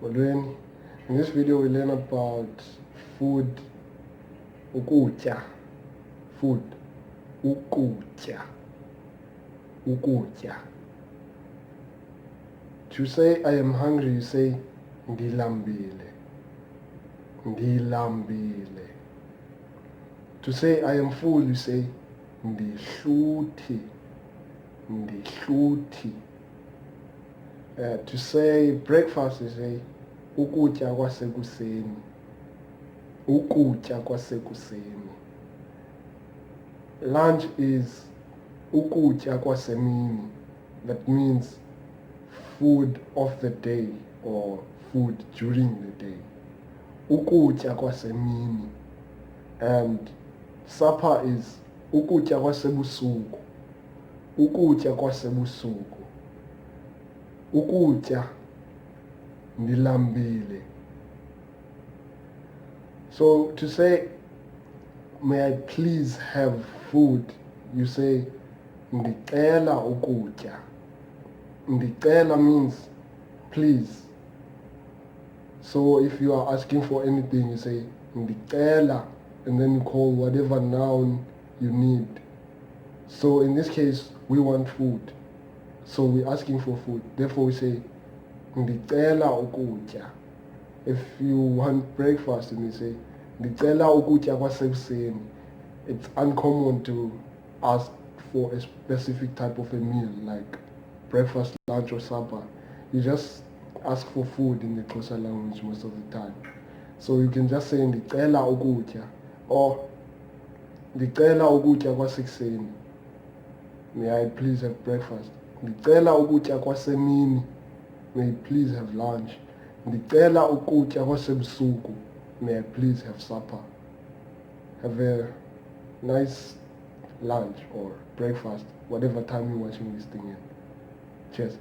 Molweni. In this video we learn about food, ukutya, food, ukutya, ukutya. To say I am hungry, you say ndilambile, ndilambile. To say I am full, you say ndihluthi, ndihluthi. To say breakfast, you say ukutya kwasekuseni, ukutya kwasekuseni. Lunch is ukutya kwasemini. That means food of the day or food during the day. Ukutya kwasemini. And supper is ukutya kwasebusuku, ukutya kwasebusuku. Ukutya ndilambile. So to say, may I please have food, you say ndicela ukutya. Ndicela means please. So if you are asking for anything, you say ndicela, and then you call whatever noun you need. So in this case, we want food. So we're asking for food. Therefore we say ndicela ukutya. If you want breakfast, and you say ndicela ukutya kwasekuseni. It's uncommon to ask for a specific type of a meal like breakfast, lunch or supper. You just ask for food in the Xhosa language most of the time. So you can just say ndicela ukutya or ndicela ukutya kwasekuseni. May I please have breakfast? Ndicela ukutya kwasemini. May I please have lunch? Ndicela ukutya kwasebusuku. May I please have supper? Have a nice lunch or breakfast, whatever time you're watching this thing in. Cheers.